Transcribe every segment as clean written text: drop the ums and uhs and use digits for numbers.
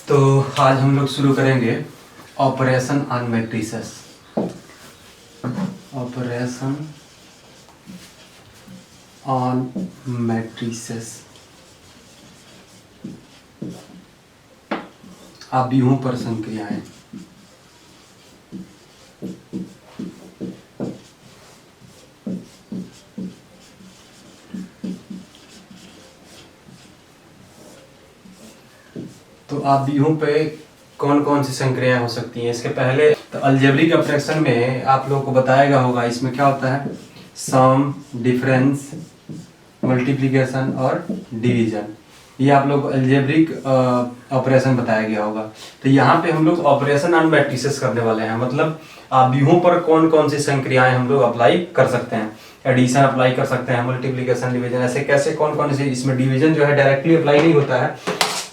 तो आज हम लोग शुरू करेंगे operation on matrices. Operation on matrices, आव्यूहों पर संक्रियाएं। तो आव्यूहों पे कौन कौन सी संक्रियाएं हो सकती हैं, इसके पहले तो अलजेब्रिक ऑपरेशन में आप लोगों को बताया गया होगा। इसमें क्या होता है, सम, डिफरेंस, मल्टीप्लिकेशन और डिवीजन। ये आप लोग अलजेब्रिक ऑपरेशन बताया गया होगा। तो यहाँ पे हम लोग ऑपरेशन ऑन मैट्रिसेस करने वाले हैं, मतलब आव्यूहों पर कौन कौन सी संक्रियाएं हम लोग अप्लाई कर सकते हैं। एडिशन अप्लाई कर सकते हैं, मल्टीप्लिकेशन, डिवीजन, ऐसे कैसे कौन कौन से। इसमें डिवीजन जो है डायरेक्टली अप्लाई नहीं होता है,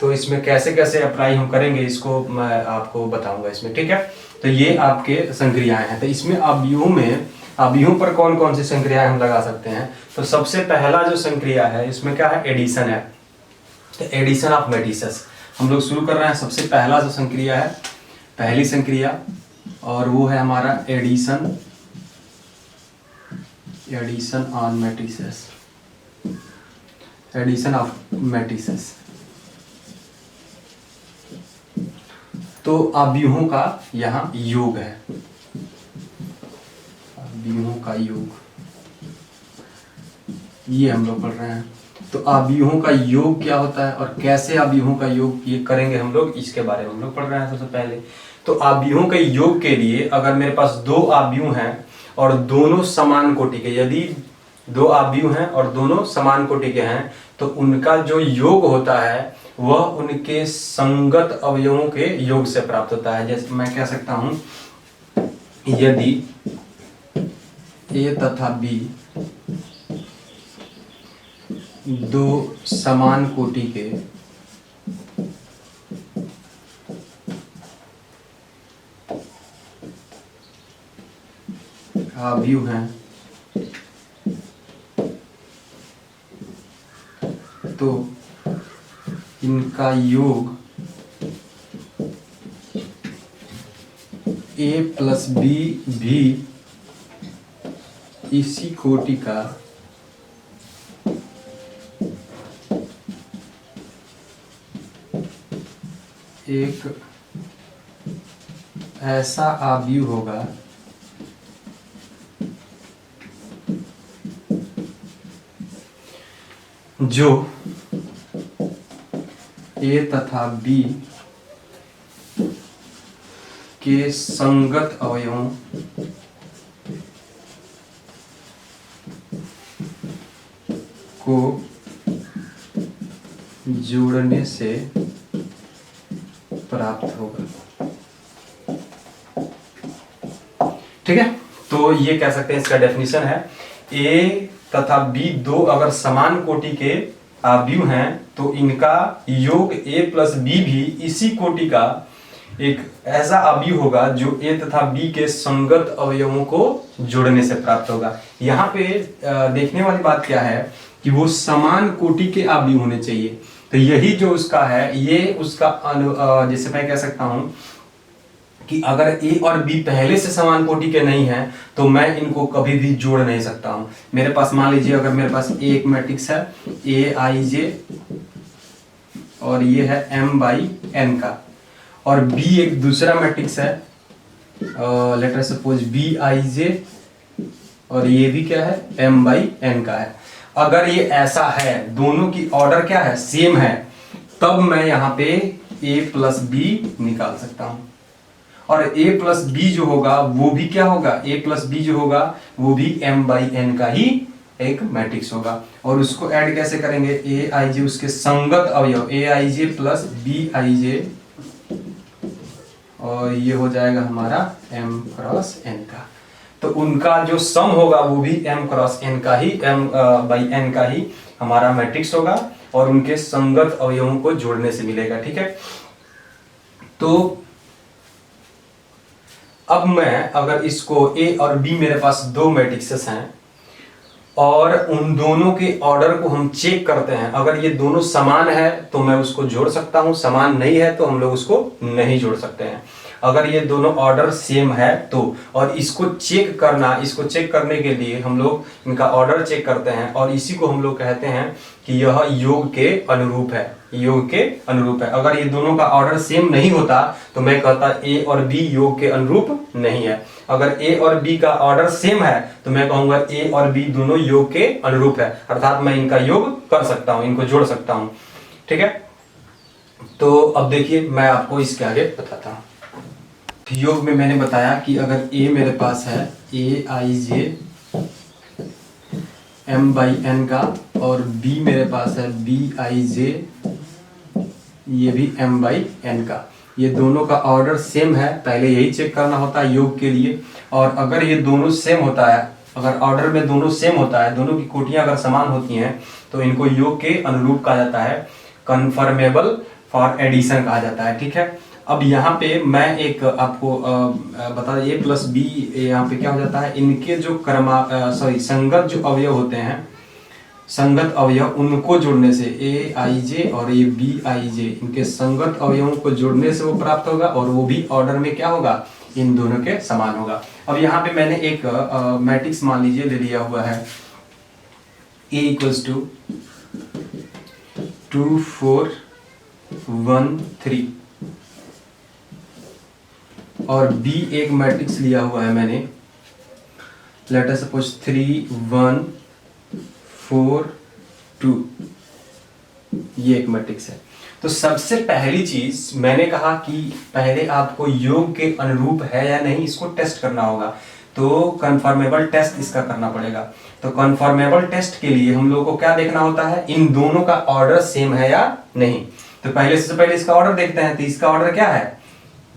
तो इसमें कैसे कैसे अप्लाई हम करेंगे इसको मैं आपको बताऊंगा इसमें, ठीक है। तो ये आपके संक्रियाएं हैं। तो इसमें आव्यूहों पर कौन कौन सी संक्रियाएं हम लगा सकते हैं। तो सबसे पहला जो संक्रिया है इसमें क्या है, एडिशन है। तो एडिशन ऑफ मैट्रिसेस हम लोग शुरू कर रहे हैं। सबसे पहला जो संक्रिया है, पहली संक्रिया, और वो है हमारा addition on matrices, addition of matrices. तो आव्यूहों का यहाँ योग है, आव्यूहों का योग, ये हम लोग पढ़ रहे हैं। तो आव्यूहों का योग क्या होता है और कैसे आव्यूहों का योग ये करेंगे हम लोग, इसके बारे में हम लोग पढ़ रहे हैं सबसे पहले। तो आव्यूहों के योग के लिए अगर मेरे पास दो आव्यूह हैं और दोनों समान कोटि के, यदि दो आव्यूह हैं और दोनों समान कोटि के हैं, तो उनका जो योग होता है वह उनके संगत अवयवों के योग से प्राप्त होता है। जैसे मैं कह सकता हूं, यदि ए तथा बी दो समान कोटि के आव्यूह हैं, तो इनका योग a प्लस बी भी इसी कोटि का एक ऐसा आव्यूह होगा जो A तथा B के संगत अवयवों को जोड़ने से प्राप्त होगा। ठीक है, तो ये कह सकते हैं, इसका डेफिनेशन है, A तथा B दो अगर समान कोटि के आव्यूह हैं तो इनका योग A प्लस बी भी इसी कोटि का एक ऐसा आव्यूह होगा जो A तथा B के संगत अवयवों को जोड़ने से प्राप्त होगा। यहाँ पे देखने वाली बात क्या है कि वो समान कोटि के आव्यूह होने चाहिए। तो यही जो उसका है, ये उसका जैसे मैं कह सकता हूं कि अगर ए और बी पहले से समान कोटि के नहीं हैं तो मैं इनको कभी भी जोड़ नहीं सकता हूं। मेरे पास मान लीजिए, अगर मेरे पास ए एक मैट्रिक्स है, ए आई जे, और ये है एम बाई एन का, और बी एक दूसरा मैट्रिक्स है, let us suppose B i j, और ये भी क्या है, एम बाई एन का है। अगर ये ऐसा है, दोनों की ऑर्डर क्या है, सेम है, तब मैं यहाँ पे a प्लस बी निकाल सकता हूं। और a प्लस बी जो होगा वो भी क्या होगा, a प्लस बी जो होगा वो भी m बाई एन का ही एक मैट्रिक्स होगा। और उसको ऐड कैसे करेंगे, a आई जे उसके संगत अवयव, a I J plus b I j, और ये हो जाएगा हमारा m क्रॉस n का। तो उनका जो सम होगा वो भी m क्रॉस n का ही, m बाई n का ही हमारा मैट्रिक्स होगा, और उनके संगत अवयवों को जोड़ने से मिलेगा। ठीक है, तो अब मैं अगर इसको A और B मेरे पास दो मैट्रिक्सेस हैं और उन दोनों के ऑर्डर को हम चेक करते हैं। अगर ये दोनों समान है तो मैं उसको जोड़ सकता हूं, समान नहीं है तो हम लोग उसको नहीं जोड़ सकते हैं। अगर ये दोनों ऑर्डर सेम है तो, और इसको चेक करने के लिए हम लोग इनका ऑर्डर चेक करते हैं और इसी को हम लोग कहते हैं कि यह योग के अनुरूप है, योग के अनुरूप है। अगर ये दोनों का ऑर्डर सेम नहीं होता तो मैं कहता ए और बी योग के अनुरूप नहीं है। अगर ए और बी का ऑर्डर सेम है तो मैं कहूंगा ए और बी दोनों योग के अनुरूप है, अर्थात मैं इनका योग कर सकता हूं, इनको जोड़ सकता हूं। ठीक है, तो अब देखिए मैं आपको इसके आगे बताता हूं। योग में मैंने बताया कि अगर ए मेरे पास है ए आई जे एम बाई एन का, और बी मेरे पास है बी आई जे ये भी एम बाई एन का, ये दोनों का ऑर्डर सेम है, पहले यही चेक करना होता है योग के लिए। और अगर ये दोनों सेम होता है, अगर ऑर्डर में दोनों सेम होता है, दोनों की कोटियां अगर समान होती हैं तो इनको योग के अनुरूप कहा जाता है, कन्फर्मेबल फॉर एडिशन कहा जाता है। ठीक है, अब यहाँ पे मैं एक आपको बता दें, ए प्लस बी यहाँ पे क्या हो जाता है, इनके जो संगत जो अवयव होते हैं, संगत अवयव उनको जोड़ने से ए आई जे और ये बी आई जे, इनके संगत अवयवों को जोड़ने से वो प्राप्त होगा और वो भी ऑर्डर में क्या होगा, इन दोनों के समान होगा। अब यहाँ पे मैंने एक मैट्रिक्स मान लीजिए ले लिया हुआ है, ए इक्वल्स टू 2 4 1 3 और बी एक मैट्रिक्स लिया हुआ है मैंने, लेट अस सपोज 3 1 4 2, ये एक मैट्रिक्स है। तो सबसे पहली चीज मैंने कहा कि पहले आपको योग के अनुरूप है या नहीं इसको टेस्ट करना होगा, तो कन्फर्मेबल टेस्ट इसका करना पड़ेगा। तो कन्फर्मेबल टेस्ट के लिए हम लोग को क्या देखना होता है, इन दोनों का ऑर्डर सेम है या नहीं। तो सबसे पहले इसका ऑर्डर देखते हैं। तो इसका ऑर्डर क्या है,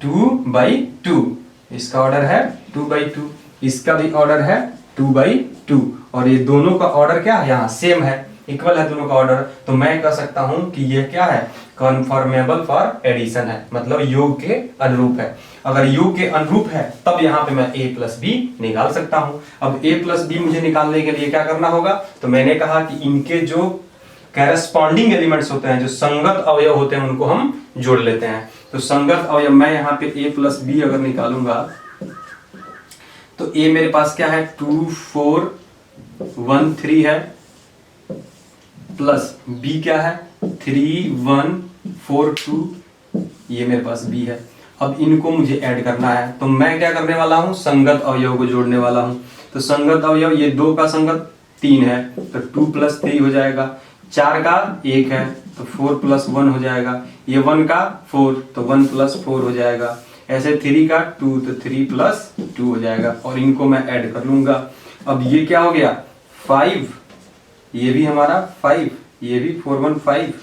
2/2, इसका ऑर्डर है 2/2, इसका भी ऑर्डर है 2/2, और ये दोनों का ऑर्डर क्या है, यहाँ सेम है, इक्वल है दोनों का ऑर्डर। तो मैं कह सकता हूं कि ये क्या है, कन्फर्मेबल फॉर एडिशन है, मतलब योग के अनुरूप है। अगर योग के अनुरूप है तब यहाँ पे मैं a प्लस बी निकाल सकता हूं। अब a प्लस बी मुझे निकालने के लिए क्या करना होगा, तो मैंने कहा कि इनके जो कैरेस्पॉन्डिंग एलिमेंट्स होते हैं, जो संगत अवयव होते हैं, उनको हम जोड़ लेते हैं। तो संगत अवयव मैं यहाँ पे a प्लस बी अगर निकालूंगा तो a मेरे पास क्या है 2 4 1 3 है, प्लस b क्या है 3 1 4 2, ये मेरे पास b है। अब इनको मुझे ऐड करना है, तो मैं क्या करने वाला हूं, संगत अवयव को जोड़ने वाला हूं। तो संगत अवयव ये 2 का संगत 3 है, तो 2 + 3 हो जाएगा, 4 का 1 है तो 4 + 1 हो जाएगा, ये 1 का 4 तो 1 + 4 हो जाएगा, ऐसे 3 का 2 तो 3 + 2 हो जाएगा, और इनको मैं ऐड कर लूंगा। अब ये क्या हो गया 5, ये भी हमारा 5, ये भी 4 1 5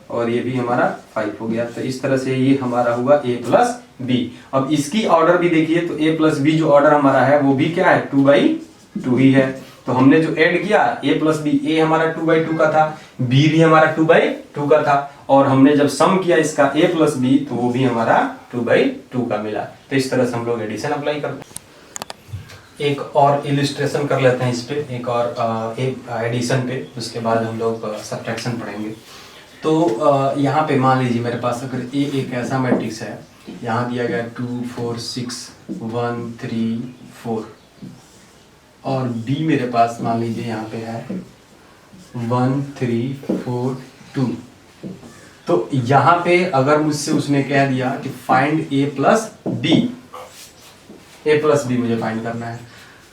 और ये भी हमारा 5 हो गया। तो इस तरह से ये हमारा हुआ a प्लस बी। अब इसकी ऑर्डर भी देखिए, तो a प्लस बी जो ऑर्डर हमारा है वो भी क्या है 2/2 ही है। तो हमने जो ऐड किया a प्लस बी, a हमारा 2/2 का था, b भी हमारा 2/2 का था, और हमने जब सम किया इसका a प्लस बी तो वो भी हमारा 2/2 का मिला। तो इस तरह से हम लोग एडिशन अप्लाई करते हैं। एक और इलिस्ट्रेशन कर लेते हैं इस पे, एक और एडिशन पे, उसके बाद हम लोग सब्ट्रैक्शन पढ़ेंगे। तो यहाँ पे मान लीजिए मेरे पास अगर a एक ऐसा मैट्रिक्स है, यहाँ दिया गया 2 4 6 1 3 4, और b मेरे पास मान लीजिए यहाँ पे है 1 3 4 2। तो यहाँ पे अगर मुझसे उसने कह दिया कि फाइंड a प्लस बी मुझे फाइंड करना है,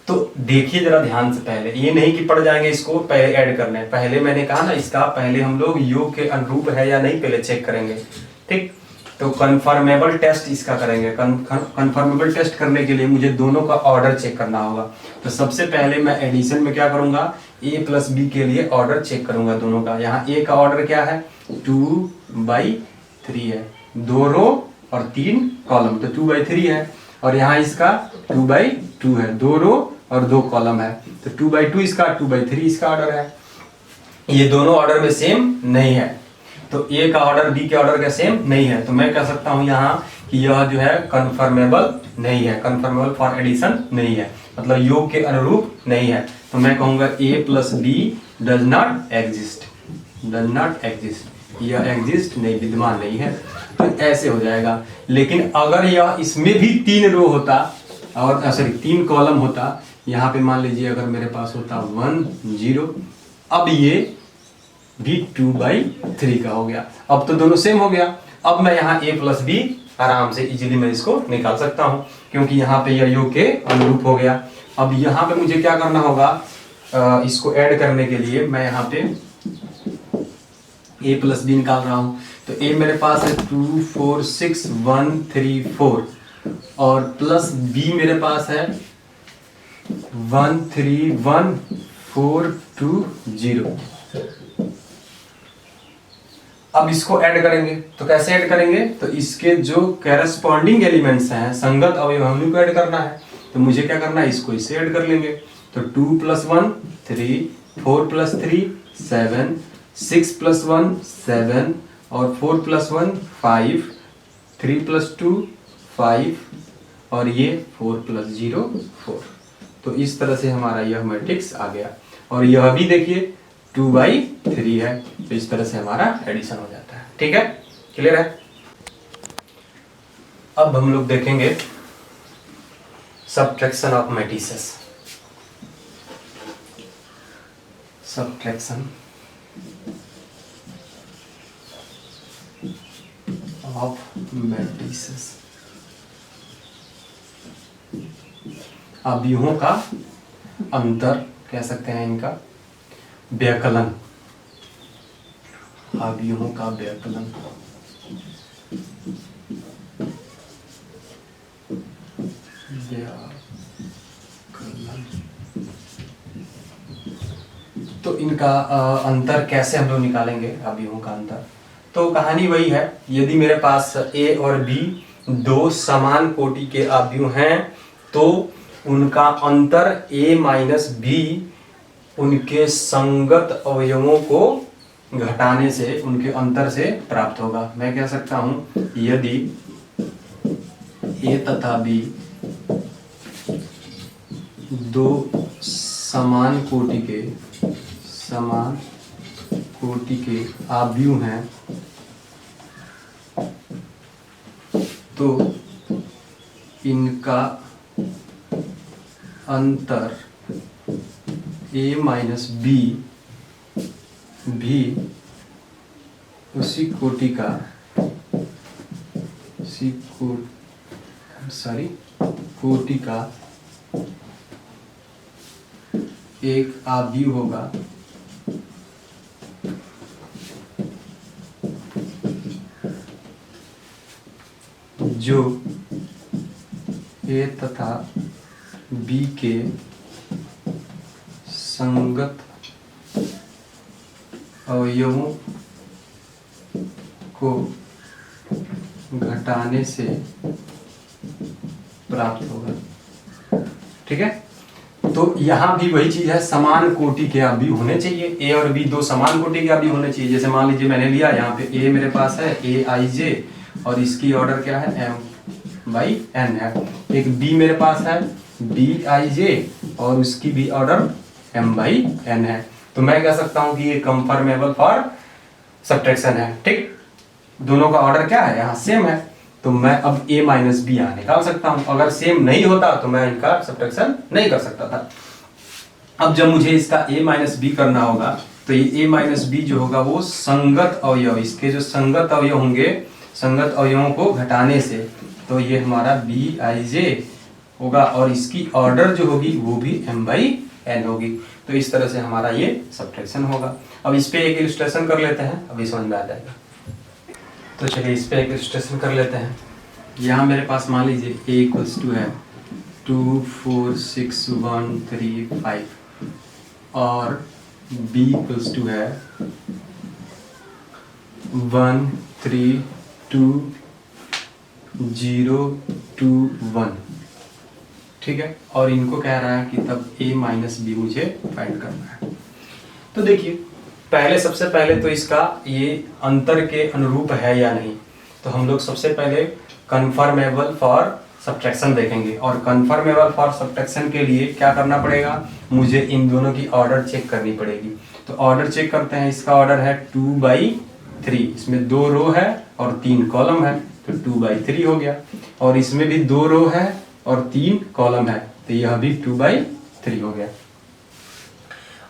तो देखिए जरा ध्यान से, पहले ये नहीं कि पढ़ जाएंगे इसको पहले ऐड करने, पहले मैंने कहा ना इसका पहले हम लोग योग के अनुरूप है या नहीं पहले चेक करेंगे। ठीक, तो कन्फर्मेबल टेस्ट इसका करेंगे। कन्फर्मेबल टेस्ट करने के लिए मुझे दोनों का ऑर्डर चेक करना होगा। तो सबसे पहले मैं एडिशन में क्या करूंगा, a प्लस बी के लिए ऑर्डर चेक करूंगा दोनों का। यहाँ a का ऑर्डर क्या है 2/3 है, 2 रो और 3 कॉलम, तो 2/3 है, और यहाँ इसका 2/2 है, 2 रो और 2 कॉलम है, तो 2/2 इसका, 2/3 इसका ऑर्डर है। ये दोनों ऑर्डर में सेम नहीं है, तो a का ऑर्डर b के ऑर्डर का सेम नहीं है, तो मैं कह सकता हूं यहाँ कि यह जो है कन्फर्मेबल नहीं है, कन्फर्मेबल फॉर एडिशन नहीं है, मतलब योग के अनुरूप नहीं है। तो तो मैं कहूँगा A plus B does not exist, यह एग्जिस्ट नहीं, विद्यमान नहीं है। तो ऐसे हो जाएगा। लेकिन अगर यह इसमें भी 3 रो होता और सॉरी 3 कॉलम होता, यहाँ पे मान लीजिए अगर मेरे पास होता 1 0, अब ये भी 2/3 का हो गया। अब तो दोनों सेम हो गया। अब मैं यहाँ a प्लस बी आराम से इजीली मैं इसको निकाल सकता हूँ, क्योंकि यहाँ पे यह योग के अनुरूप हो गया। अब यहाँ पे मुझे क्या करना होगा, इसको ऐड करने के लिए मैं यहाँ पे a प्लस बी निकाल रहा हूँ। तो a मेरे पास है 2 4 6 1 3 4 और प्लस b मेरे पास है 1 3 1 4 2 0। अब इसको ऐड करेंगे, तो कैसे ऐड करेंगे, तो इसके जो कैरेस्पॉन्डिंग एलिमेंट्स हैं, संगत अवयव हमने को ऐड करना है। तो मुझे क्या करना है, इसको इससे ऐड कर लेंगे। तो 2 + 1 3, 4 + 3 7, 6 + 1 7 और 4 + 1 5, 3 + 2 5 और ये 4 + 0 4। तो इस तरह से हमारा यह मैट्रिक्स आ गया। और यह भी देखिए 2/3 है। तो इस तरह से हमारा एडिशन हो जाता है। ठीक है, क्लियर है। अब हम लोग देखेंगे subtraction of matrices. Subtraction of matrices, अवयवों का अंतर कह सकते हैं, इनका व्यकलन, अवयवों का व्यकलन। तो इनका अंतर कैसे हम लोग निकालेंगे, अवयवों का अंतर। तो कहानी वही है, यदि मेरे पास ए और बी 2 समान कोटि के अवयव हैं तो उनका अंतर a माइनस बी उनके संगत अवयवों को घटाने से, उनके अंतर से प्राप्त होगा। मैं कह सकता हूं यदि a तथा b 2 समान कोटि के अवयव हैं तो इनका अंतर a माइनस बी भी उसी कोटि का एक अवयव होगा जो a तथा b के संगत अवयवों को घटाने से प्राप्त होगा। ठीक है, तो यहाँ भी वही चीज है, समान कोटि के अवयव होने चाहिए। ए और बी 2 समान कोटि के अवयव होने चाहिए। जैसे मान लीजिए मैंने लिया यहाँ पे ए मेरे पास है aij और इसकी ऑर्डर क्या है m/n है। एक b मेरे पास है bij और उसकी भी ऑर्डर m/n है। तो मैं कह सकता हूं कि ये कंफर्मेबल फॉर सब्ट्रैक्शन है। ठीक, दोनों का ऑर्डर क्या है, यहाँ सेम है। तो मैं अब a माइनस बी यहाँ निकाल सकता हूं। अगर सेम नहीं होता तो मैं इनका सब्ट्रैक्शन नहीं कर सकता था। अब जब मुझे इसका a माइनस बी करना होगा तो ये a माइनस बी जो होगा वो संगत अवयव, इसके जो संगत अवयव होंगे, संगत अवयवों को घटाने से, तो ये हमारा bij होगा और इसकी ऑर्डर जो होगी वो भी m/n होगी। तो इस तरह से हमारा ये सब्ट्रैक्शन होगा। अब इस पे एक इलस्ट्रेशन कर लेते हैं, अभी समझ में आ जाएगा। तो चलिए इस पे एक इलस्ट्रेशन कर लेते हैं। यहाँ मेरे पास मान लीजिए a इक्वल्स टू है 2 4 6 1 3 5 और b इक्वल्स टू है 1 3 2 0 2 1। ठीक है, और इनको कह रहा है कि तब a माइनस बी मुझे फाइंड करना है। तो देखिए सबसे पहले तो इसका ये अंतर के अनुरूप है या नहीं। तो हम लोग सबसे पहले कन्फर्मेबल फॉर सब्ट्रैक्शन देखेंगे। और कन्फर्मेबल फॉर सब्ट्रैक्शन के लिए क्या करना पड़ेगा, मुझे इन दोनों की ऑर्डर चेक करनी पड़ेगी। तो ऑर्डर चेक करते हैं, इसका ऑर्डर है 2/3, इसमें 2 रो है और 3 कॉलम है, तो 2/3 हो गया। और इसमें भी 2 रो है और 3 कॉलम है, तो यह भी 2/3 हो गया।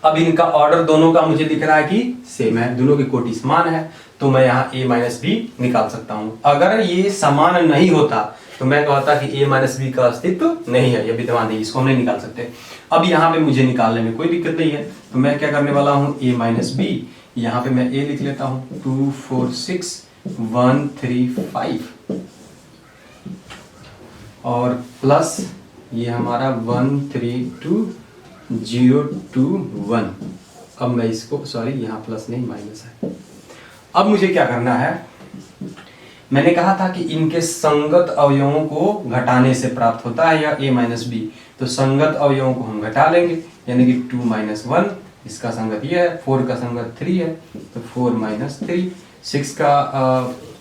अब इनका ऑर्डर दोनों का मुझे दिख रहा है कि सेम है, दोनों की कोटि समान है, तो मैं यहाँ a माइनस बी निकाल सकता हूँ। अगर ये समान नहीं होता तो मैं कहता कि a माइनस बी का अस्तित्व नहीं है, ये विद्यमान नहीं, इसको हम नहीं निकाल सकते। अब यहाँ पे मुझे निकालने में कोई दिक्कत नहीं है, तो मैं क्या करने वाला हूँ, a माइनस बी, यहाँ पे मैं a लिख लेता हूँ, 2 4 6 1 3 5 और प्लस ये हमारा 1 3 2 0 2 1। अब मैं इसको, सॉरी यहाँ प्लस नहीं माइनस है। अब मुझे क्या करना है, मैंने कहा था कि इनके संगत अवयवों को घटाने से प्राप्त होता है या a माइनस बी, तो संगत अवयवों को हम घटा लेंगे, यानी कि 2 माइनस 1, इसका संगत ये है, 4 का संगत 3 है, तो 4 माइनस 3, 6 का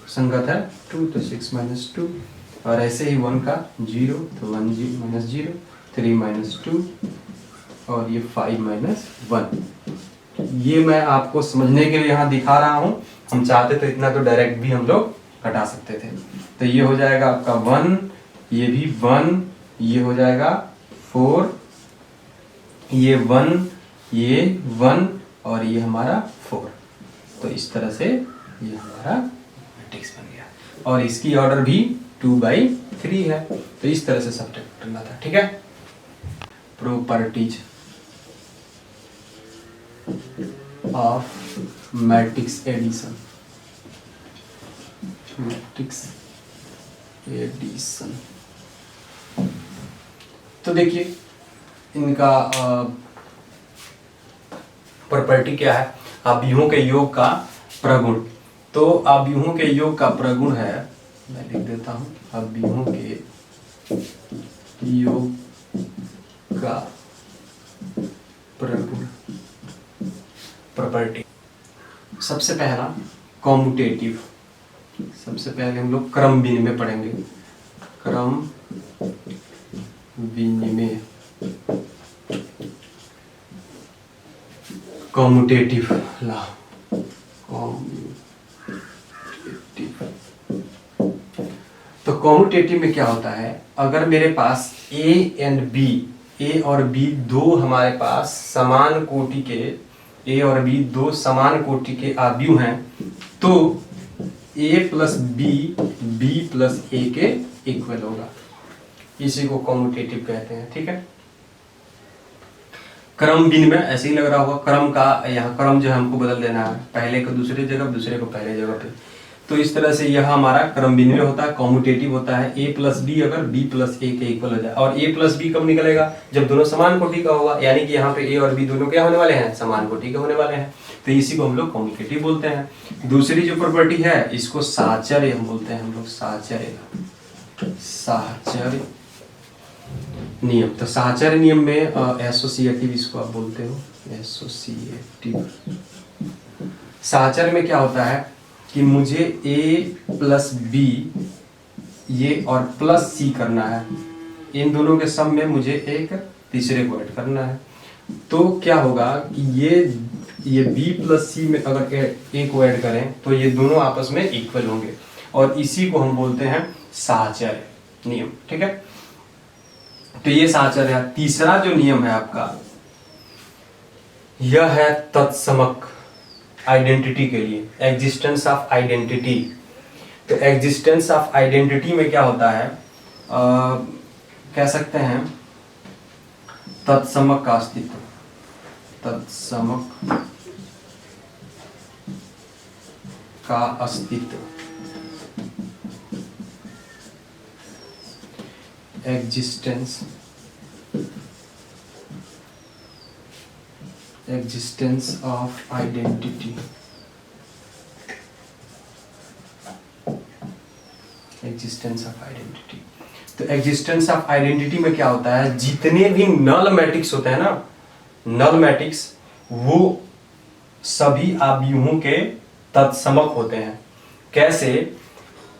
संगत है 2, तो 6 माइनस 2, और ऐसे ही 1 का 0, तो 1 माइनस 0, 3 माइनस 2, और ये 5 माइनस 1। ये मैं आपको समझने के लिए यहाँ दिखा रहा हूँ, हम चाहते तो इतना तो डायरेक्ट भी हम लोग घटा सकते थे। तो ये हो जाएगा आपका 1, ये भी 1, ये हो जाएगा 4, ये 1, ये 1 और ये हमारा 4। तो इस तरह से ये हमारा मैट्रिक्स बन गया, और इसकी ऑर्डर भी 2/3 है। तो इस तरह से सब्ट्रैक्ट करना था, ठीक है। Properties of matrix addition, matrix addition. तो देखिए इनका प्रॉपर्टी क्या है, अवयवों के योग का प्रगुण। तो अवयवों के योग का प्रगुण है, मैं लिख देता हूं, अवयवों के योग का प्रगुण प्रॉपर्टी। सबसे पहला कॉम्यूटेटिव, सबसे पहले हम लोग क्रम विनिमय पढ़ेंगे, क्रम विनिमय, कॉम्यूटेटिव ला, कॉम्यूटेटिव। तो कॉम्यूटेटिव में क्या होता है, अगर मेरे पास ए और बी दो हमारे पास समान कोटि के, ए और बी दो समान कोटि के अवयव हैं, तो a प्लस बी प्लस ए के इक्वल होगा, इसी को कॉम्यूटेटिव कहते हैं, ठीक है। क्रम विनिमय ऐसे ही लग रहा होगा, क्रम का यहाँ क्रम जो है हमको बदल देना है, पहले को दूसरे जगह, दूसरे को पहले जगह पे। तो इस तरह से यह हमारा क्रम विनिमय होता है, कॉम्यूटेटिव होता है। a प्लस बी अगर b प्लस ए के इक्वल हो जाए, और a प्लस बी कब निकलेगा, जब दोनों समान कोटि का होगा, यानी कि यहाँ पे a और b दोनों क्या होने वाले हैं, समान कोटि के होने वाले हैं, तो इसी को हम लोग कॉम्यूटेटिव बोलते हैं। दूसरी जो प्रॉपर्टी है इसको साहचर्य हम बोलते हैं, हम लोग साहचर्य, साहचर्य नियम। तो साहचर्य नियम में एसोसिएटिव इसको आप बोलते हो, एसोसिएटिव। साहचर्य में क्या होता है कि मुझे a प्लस बी ये और प्लस सी करना है, इन दोनों के सम में मुझे एक तीसरे को ऐड करना है। तो क्या होगा कि ये b प्लस सी में अगर a को ऐड करें तो ये दोनों आपस में इक्वल होंगे, और इसी को हम बोलते हैं साहचर्य नियम, ठीक है। तो ये साहचर्य है। तीसरा जो नियम है आपका, यह है तत्समक, आइडेंटिटी के लिए, एग्जिस्टेंस ऑफ आइडेंटिटी। तो एग्जिस्टेंस ऑफ आइडेंटिटी में क्या होता है, कह सकते हैं तत्समक का अस्तित्व, तत्समक का अस्तित्व, existence, existence of identity, existence of identity. तो एग्जिस्टेंस ऑफ आइडेंटिटी में क्या होता है, जितने भी नल मैट्रिक्स होते हैं ना, नल मैट्रिक्स, वो सभी अवयवों के तत्समक होते हैं। कैसे,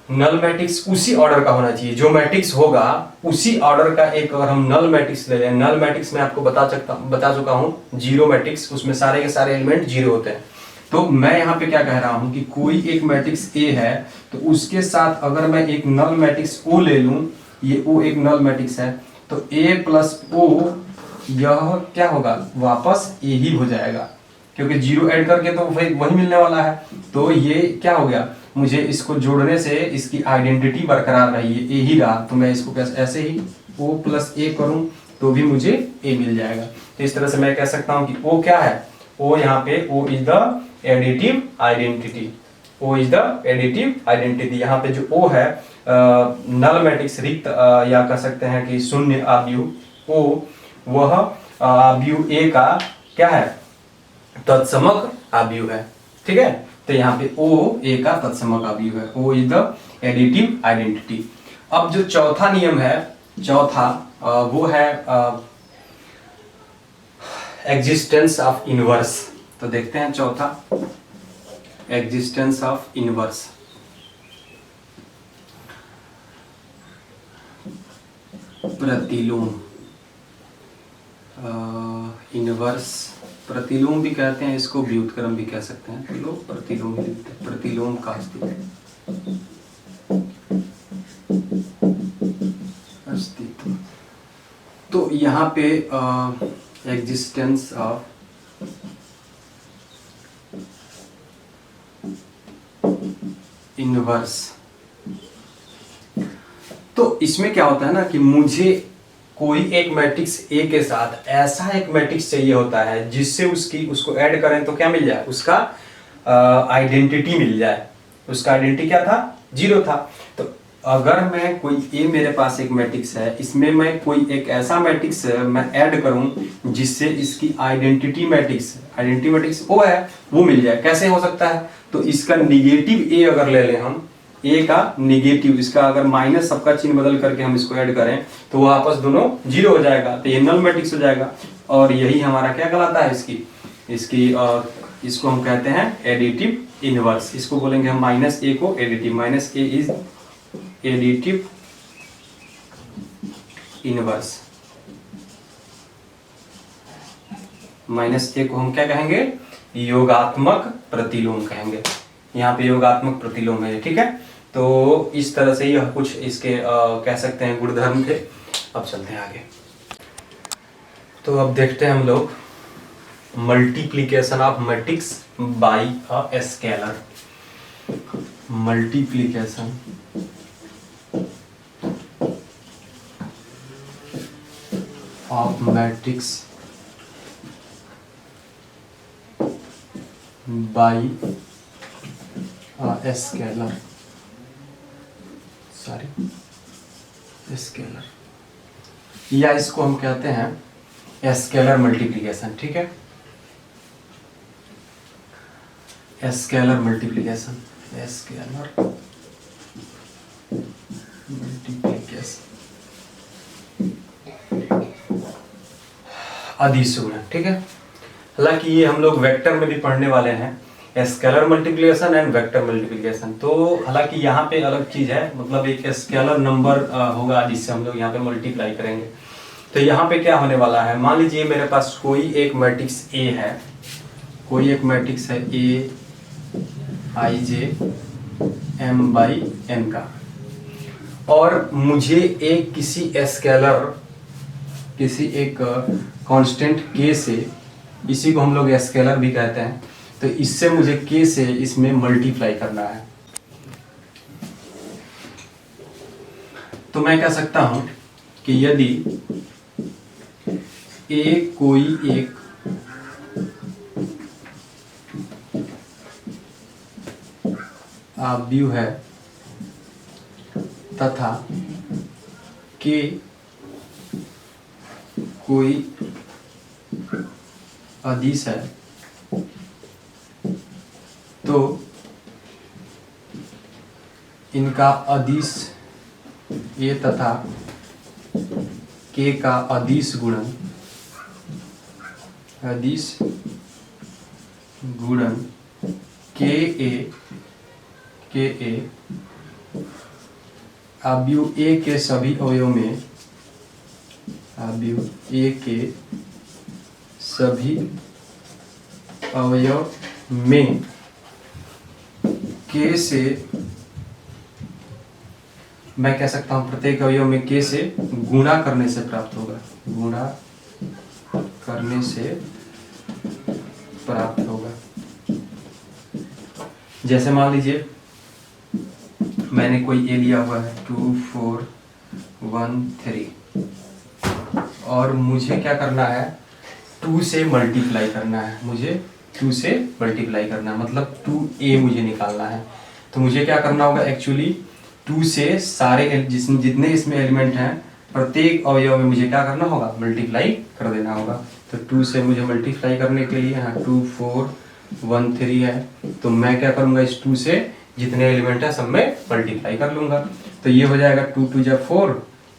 नल मैट्रिक्स उसी ऑर्डर का होना चाहिए, जो मैट्रिक्स होगा उसी ऑर्डर का एक अगर हम नल मैट्रिक्स ले लें, नल मैट्रिक्स में आपको बता चुका हूं जीरो मैट्रिक्स, उसमें सारे के सारे एलिमेंट जीरो होते हैं। तो मैं यहाँ पे क्या कह रहा हूं कि कोई एक मैट्रिक्स ए है तो उसके साथ अगर मैं एक नल मैट्रिक्स ओ ले लूं, ये ओ एक नल मैट्रिक्स है, तो ए प्लस ओ यह क्या होगा, वापस ए ही हो जाएगा, क्योंकि जीरो ऐड करके तो वही मिलने वाला है। तो ये क्या हो गया, मुझे इसको जोड़ने से इसकी आइडेंटिटी बरकरार रही है, ए ही रहा, तो मैं इसको कैसे ऐसे ही ओ प्लस ए करूं तो भी मुझे ए मिल जाएगा। तो इस तरह से मैं कह सकता हूं कि ओ क्या है, ओ यहाँ पे O is the additive identity, O is the additive identity. यहाँ पे जो ओ है नल मैट्रिक्स रिक्त या कह सकते हैं कि शून्य आव्यूह ओ, वह आव्यूह ए का क्या है, तत्समक आव्यूह है। ठीक है, तो यहाँ पे ओ ए का तत्समक आव्यूह है, O is the additive identity. अब जो चौथा नियम है, चौथा वो है एग्जिस्टेंस ऑफ इनवर्स। तो देखते हैं चौथा, एग्जिस्टेंस ऑफ इनवर्स। प्रतिलोम, इनवर्स प्रतिलोम भी कहते हैं इसको, व्युत्क्रम भी कह सकते हैं, तो लोग प्रतिलोम लिखते हैं, प्रतिलोम का अस्तित्व। तो यहाँ पे एग्जिस्टेंस ऑफ इनवर्स, तो इसमें क्या होता है ना कि मुझे कोई एक मैट्रिक्स ए के साथ ऐसा एक मैट्रिक्स चाहिए होता है जिससे उसको ऐड करें तो क्या मिल जाए, उसका आइडेंटिटी मिल जाए। उसका आइडेंटिटी क्या था, जीरो था। तो अगर मैं कोई ए मेरे पास एक मैट्रिक्स है, इसमें मैं कोई एक ऐसा मैट्रिक्स मैं ऐड करूं जिससे इसकी आइडेंटिटी मैट्रिक्स वो है वो मिल जाए। कैसे हो सकता है, तो इसका निगेटिव ए अगर ले लें हम, ए का निगेटिव, इसका अगर माइनस सबका चिन्ह बदल करके हम इसको ऐड करें तो वो आपस दोनों जीरो हो जाएगा, तो ये नल मैट्रिक्स हो जाएगा। और यही हमारा क्या कहलाता है, इसको हम कहते हैं एडिटिव इनवर्स। इसको बोलेंगे हम माइनस ए को additive, minus A is additive inverse. Minus A को हम क्या कहेंगे, योगात्मक प्रतिलोम कहेंगे। यहाँ पे योगात्मक प्रतिलोम है, ठीक है। तो इस तरह से यह कुछ इसके कह सकते हैं गुणधर्म थे। अब चलते हैं आगे। तो अब देखते हैं हम लोग multiplication of matrix bye a scalar. Multiplication of matrix bye scalar, scalar, या इसको हम कहते हैं स्केलर मल्टीप्लिकेशन। ठीक है, स्केलर मल्टीप्लिकेशन, स्केलर मल्टीप्लिकेशन, अदिश गुणन। ठीक है, हालांकि ये हम लोग वेक्टर में भी पढ़ने वाले हैं, scalar multiplication and vector multiplication. तो हालांकि यहाँ पे अलग चीज है, मतलब एक स्केलर नंबर होगा जिससे हम लोग यहाँ पे मल्टीप्लाई करेंगे। तो यहाँ पे क्या होने वाला है, मान लीजिए मेरे पास कोई एक मैट्रिक्स ए है, कोई एक मैट्रिक्स है ए आई जे एम बाई एन का, और मुझे एक किसी स्केलर, किसी एक कांस्टेंट के से, इसी को हम लोग स्केलर भी कहते हैं, तो इससे मुझे के से इसमें मल्टीप्लाई करना है। तो मैं कह सकता हूं कि यदि ए कोई एक आव्यूह है तथा के कोई अदिश है, तो इनका अदिश ए तथा के का अदिश गुणन, अदिश गुणन के ए अवयव ए के सभी अवयव में, अवयव ए के सभी अवयव में के से, मैं कह सकता हूं प्रत्येक अवयव में के से गुणा करने से प्राप्त होगा, गुणा करने से प्राप्त होगा। जैसे मान लीजिए मैंने कोई ए लिया हुआ है 2 4 1 3 और मुझे क्या करना है 2 से मल्टीप्लाई करना है, मुझे 2 से मल्टीप्लाई करना है, मतलब 2a मुझे निकालना है। तो मुझे क्या करना होगा एक्चुअली 2 से सारे जितने इसमें एलिमेंट हैं प्रत्येक अवयव में मुझे क्या करना होगा मल्टीप्लाई कर देना होगा। तो 2 से मुझे मल्टीप्लाई करने के लिए यहाँ 2 4 1 3 है, तो मैं क्या करूँगा इस 2 से जितने एलिमेंट है सब में मल्टीप्लाई कर लूँगा। तो ये हो जाएगा 2 2 जा 4,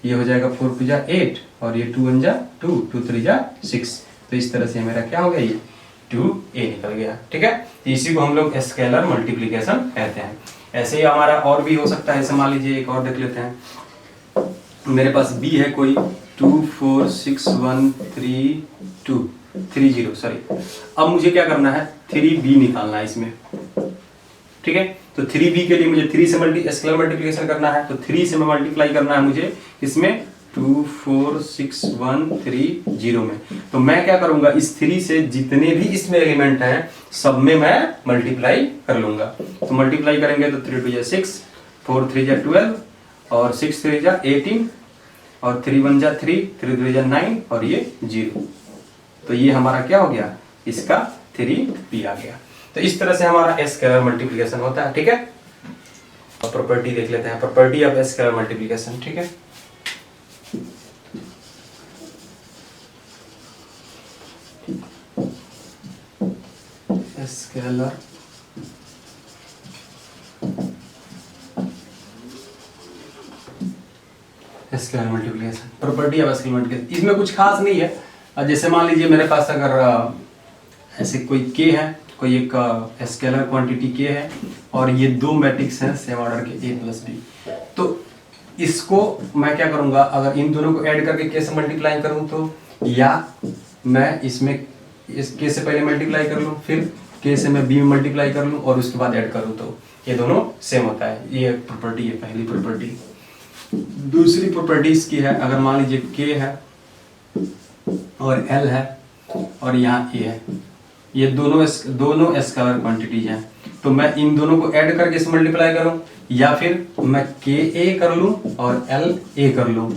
ये हो जाएगा 4 2 जा 8 और ये 2 1 जा 2 2 3 जा 6। तो इस तरह से मेरा क्या हो गया ये 2a निकल गया। ठीक है, तो इसी को हम लोग स्केलर मल्टीप्लिकेशन कहते हैं। ऐसे ही हमारा और भी हो सकता है, जैसे मान लीजिए एक और देख लेते हैं। मेरे पास b है कोई 2 4 6 1 3 2 3 0 सॉरी। अब मुझे क्या करना है 3b निकालना है इसमें। ठीक है, तो 3b के लिए मुझे 3 से स्केलर मल्टीप्लिकेशन करना है, तो 3 से मैं मल्टीप्लाई करना है मुझे इसमें 2 4 6 1 3 0 में। तो मैं क्या करूंगा इस 3 से जितने भी इसमें एलिमेंट हैं सब में मैं मल्टीप्लाई कर लूंगा। तो मल्टीप्लाई करेंगे तो 3 2 जा 6, 4 3 जा 12 और 6 3 जा 18 और 3 1 जा 3, 3 3 जा 9 और ये 0। तो ये हमारा क्या हो गया इसका 3b आ गया। तो इस तरह से हमारा स्केलर मल्टीप्लिकेशन होता है। ठीक है, अब प्रॉपर्टी देख लेते हैं, प्रॉपर्टी ऑफ स्केलर मल्टीप्लिकेशन। ठीक है, scalar scalar multiplication, property of scalar multiplication. इसमें कुछ खास नहीं है। जैसे मान लीजिए मेरे पास अगर ऐसे कोई k है, कोई एक स्केलर क्वांटिटी k है और ये दो मैट्रिक्स हैं सेम ऑर्डर के a प्लस b, तो इसको मैं क्या करूंगा अगर इन दोनों को ऐड करके k से मल्टीप्लाई करूं तो, या मैं इसमें इस k से पहले मल्टीप्लाई कर लूं फिर k से मैं b में मल्टीप्लाई कर लूं और उसके बाद ऐड करूं तो ये दोनों सेम होता है। ये प्रॉपर्टी है पहली प्रॉपर्टी। दूसरी प्रॉपर्टी इसकी है, अगर मान लीजिए k है और l है और यहाँ a है, ये दोनों स्केलर क्वांटिटीज हैं, तो मैं इन दोनों को ऐड करके इसे मल्टीप्लाई करूं या फिर मैं k a कर लूं और l a कर लूं,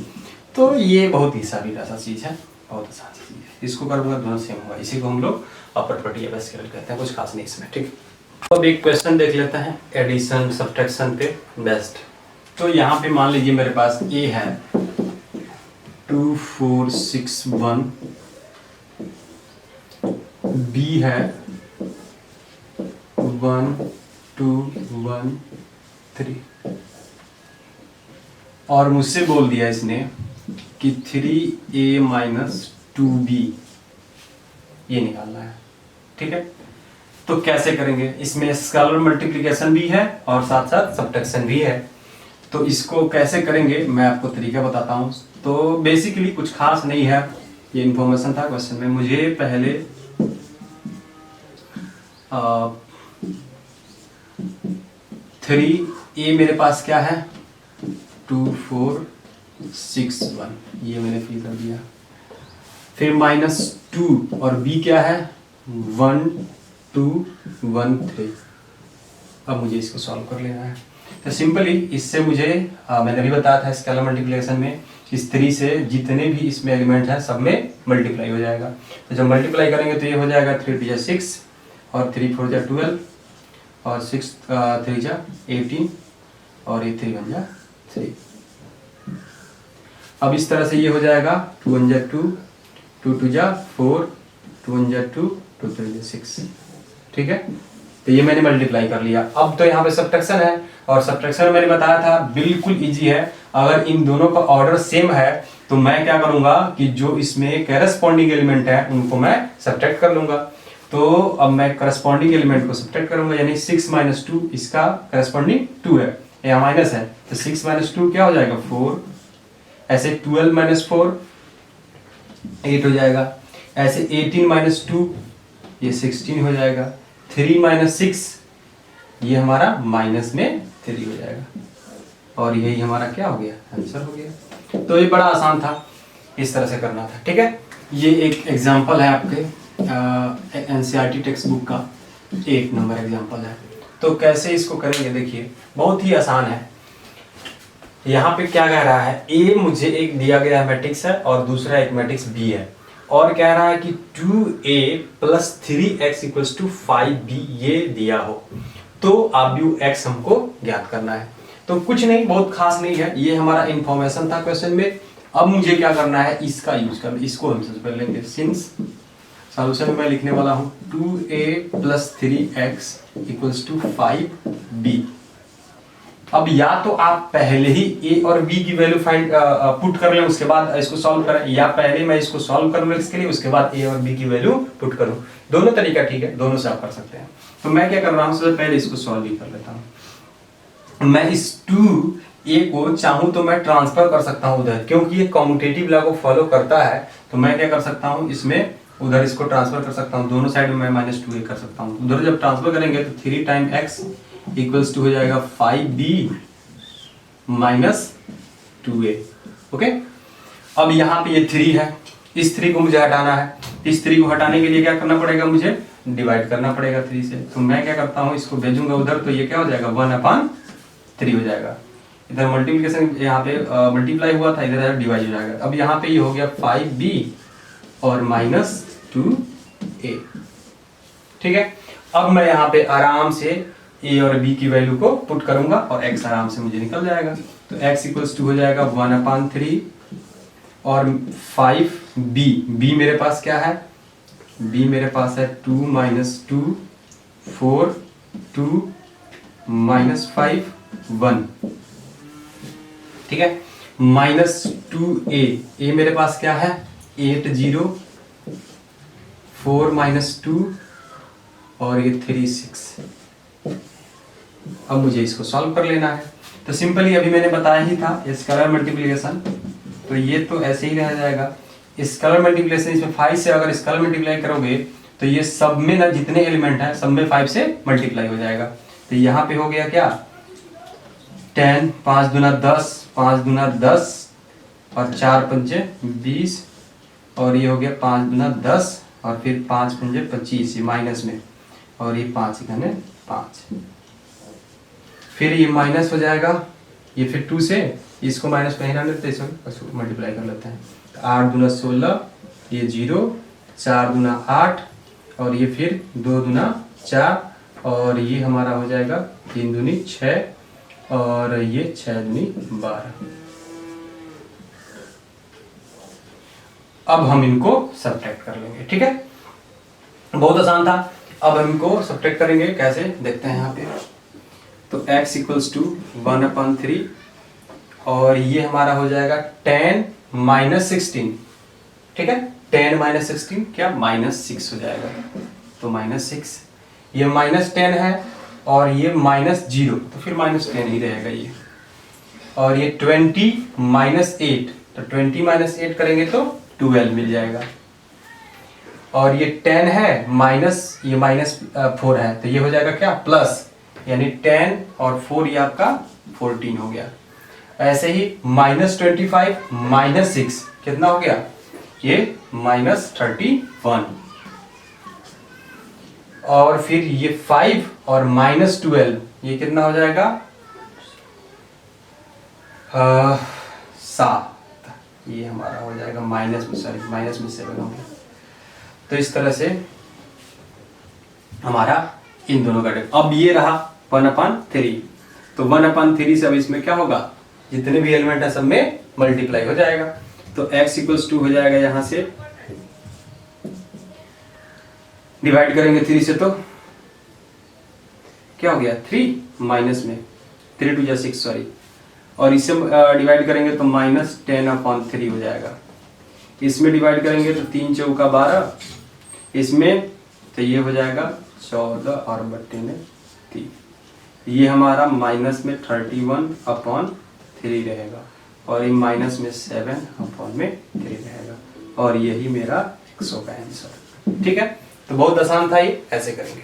तो ये बहुत ही सादा चीज है, बहुत आसान चीज है। इसको करूंगा दोनों सेम होगा, इसी को हम लोग प्रॉपर्टी ऑफ स्केलर कहते हैं, कुछ खास नहीं इसमें। ठीक, अब एक क्वेश्चन देख लेते हैं एडिशन सब्ट्रैक्शन पे बेस्ड। तो यहाँ पे मान लीजिए मेरे पास a है 2 4 6 1, b है 1 2 1 3 और मुझसे बोल दिया इसने कि 3a माइनस 2b ये निकालना है। ठीक है, तो कैसे करेंगे, इसमें स्केलर मल्टीप्लिकेशन भी है और साथ साथ सब्ट्रैक्शन भी है, तो इसको कैसे करेंगे मैं आपको तरीका बताता हूँ। तो बेसिकली कुछ खास नहीं है, ये इंफॉर्मेशन था क्वेश्चन में। मुझे पहले 3a मेरे पास क्या है 2 4 6 1, ये मैंने फिल कर दिया। फिर -2 और b क्या है 1 2 1 3। अब मुझे इसको सॉल्व कर लेना है। तो सिंपली इससे मुझे मैंने अभी बताया था स्केलर मल्टीप्लिकेशन में इस 3 से जितने भी इसमें एलिमेंट हैं सब में मल्टीप्लाई हो जाएगा। तो जब मल्टीप्लाई करेंगे तो ये हो जाएगा 3 2 जा 6 और 3 4 जा 12 और 6 3 जा 18 और ये 3 1 जा 3। अब इस तरह से ये हो जाएगा 2 1 जा 2 2 2 जा 4 2 1 जा 2 2 3 जा 6। ठीक है, तो ये मैंने मल्टीप्लाई कर लिया। अब तो यहाँ पे सब्ट्रैक्शन है और सब्ट्रैक्शन मैंने बताया था बिल्कुल इजी है। अगर इन दोनों का ऑर्डर सेम है तो मैं क्या करूंगा कि जो इसमें करेस्पॉन्डिंग एलिमेंट है उनको मैं सब्ट्रैक्ट कर लूंगा। तो अब मैं करस्पॉन्डिंग एलिमेंट को सब्ट्रैक्ट करूंगा, यानी 6 - 2 इसका करस्पॉन्डिंग 2 है, यहाँ माइनस है तो 6 माइनस 2 क्या हो जाएगा 4। ऐसे 12 माइनस 4 8 हो जाएगा। ऐसे 18 माइनस 2 ये 16 हो जाएगा। 3 माइनस 6 ये हमारा माइनस में 3 हो जाएगा। और यही हमारा क्या हो गया आंसर हो गया। तो ये बड़ा आसान था, इस तरह से करना था। ठीक है, ये एक एग्जांपल है आपके एनसीईआरटी टेक्स्ट बुक का 1 नंबर एग्जांपल है। तो कैसे इसको करेंगे देखिए, बहुत ही आसान है। यहाँ पे क्या कह रहा है, ए मुझे एक दिया गया मैट्रिक्स है और दूसरा एक मैट्रिक्स बी है, और कह रहा है कि 2a plus 3x equals to 5b ये दिया हो, तो आव्यूह x हमको ज्ञात करना है। तो कुछ नहीं, बहुत खास नहीं है, ये हमारा इंफॉर्मेशन था क्वेश्चन में। अब मुझे क्या करना है, इसका यूज करना, इसको हम सबसे पहले लेंगे। सिंस सॉल्यूशन में मैं लिखने वाला हूं 2a plus 3x equals to 5b। अब या तो आप पहले ही a और b की वैल्यू फाइंड पुट कर लें, उसके बाद इसको सॉल्व करें, या पहले मैं इसको सॉल्व करूंगा इसके लिए, उसके बाद a और b की वैल्यू पुट करूं। दोनों तरीका ठीक है, दोनों से आप कर सकते हैं। तो मैं क्या कर रहा हूं, सबसे पहले इसको सॉल्व ही कर लेता हूं। मैं इस 2a को चाहूं तो मैं ट्रांसफर कर सकता हूं उधर, क्योंकि ये कम्यूटेटिव लॉ को फॉलो करता है। तो मैं क्या कर सकता हूं, इसमें उधर इसको ट्रांसफर कर सकता हूं, दोनों साइड में मैं -2a कर सकता हूं। उधर जब ट्रांसफर करेंगे तो 3 टाइम x इक्वल्स टू हो जाएगा 5b माइनस 2a। ओके, अब यहाँ पे ये 3 है, इस 3 को मुझे हटाना है। इस 3 को हटाने के लिए क्या करना पड़ेगा, मुझे डिवाइड करना पड़ेगा 3 से। तो मैं क्या करता हूँ, इसको भेजूंगा उधर, तो ये क्या हो जाएगा 1/3 हो जाएगा। इधर मल्टीप्लिकेशन यहाँ पे मल्टीप्लाई हुआ था, इधर डिवाइड हो जाएगा। अब यहाँ पे ये हो गया 5b और माइनस 2a। ठीक है, अब मैं यहाँ पे आराम से a और b की वैल्यू को पुट करूंगा और x आराम से मुझे निकल जाएगा। तो x इक्वल्स टू हो जाएगा 1/3 और 5b। b मेरे पास क्या है, b मेरे पास है 2 माइनस 2 4 2 माइनस 5 1। ठीक है, माइनस 2a, a मेरे पास क्या है 8 0 4 माइनस 2 और ये 3 6। अब मुझे इसको सॉल्व कर लेना है। तो सिंपली अभी मैंने बताया ही था स्केलर मल्टीप्लिकेशन, तो ये तो ऐसे ही रह जाएगा। स्केलर मल्टीप्लिकेशन, इसमें 5 से अगर स्केलर मल्टीप्लाई करोगे तो ये सब में ना जितने एलिमेंट हैं सब में 5 से मल्टीप्लाई हो जाएगा। तो यहाँ पे हो गया क्या 10 5 दूना 10 5 दूना 10 और 4 पंजे 20 और ये हो गया 5 दूना 10 और फिर 5 पंजे 25 ये माइनस में, और ये 5 इकाने 5। फिर ये माइनस हो जाएगा, ये फिर 2 से इसको माइनस में हिला लेते हैं, इसको मल्टीप्लाई कर लेते हैं। तो 8 दूना 16 ये 0 4 दूना 8 और ये फिर 2 दूना 4 और ये हमारा हो जाएगा 3 दूनी 6 और ये 6 दूनी 12। अब हम इनको सब्ट्रैक्ट कर लेंगे। ठीक है, बहुत आसान था। अब हम इनको सब्ट्रैक्ट करेंगे, कैसे देखते हैं यहाँ पे। तो x इक्वल्स टू 1/3 और ये हमारा हो जाएगा 10 माइनस 16। ठीक है, 10 माइनस 16 क्या -6 हो जाएगा। तो -6, ये -10 है और ये -0, तो फिर -10 ही रहेगा ये। और ये 20 माइनस 8, तो 20 माइनस 8 करेंगे तो 12 मिल जाएगा। और ये 10 है माइनस ये -4 है, तो ये हो जाएगा क्या प्लस, यानी 10 और 4 ये आपका 14 हो गया। ऐसे ही -25 माइनस 6 कितना हो गया, ये -31। और फिर ये 5 और -12 ये कितना हो जाएगा 7। ये हमारा हो जाएगा माइनस में 7 हो गया। तो इस तरह से हमारा इन दोनों का अब ये रहा 1/3। तो 1/3 से अब इसमें क्या होगा, जितने भी एलिमेंट है सब में मल्टीप्लाई हो जाएगा। तो x इक्वल्स टू हो जाएगा, यहां से डिवाइड करेंगे 3 से तो क्या हो गया 3 माइनस में 3 2 6 सॉरी, और इससे डिवाइड करेंगे तो -10/3 हो जाएगा। इसमें डिवाइड करेंगे तो 3 चौका 12, इसमें तो ये हो जाएगा 14 और बट्टे में 3। ये हमारा माइनस में 31/3 रहेगा और ये माइनस में 7/3 रहेगा और यही मेरा 100 का आंसर। ठीक है, तो बहुत आसान था ये, ऐसे करेंगे।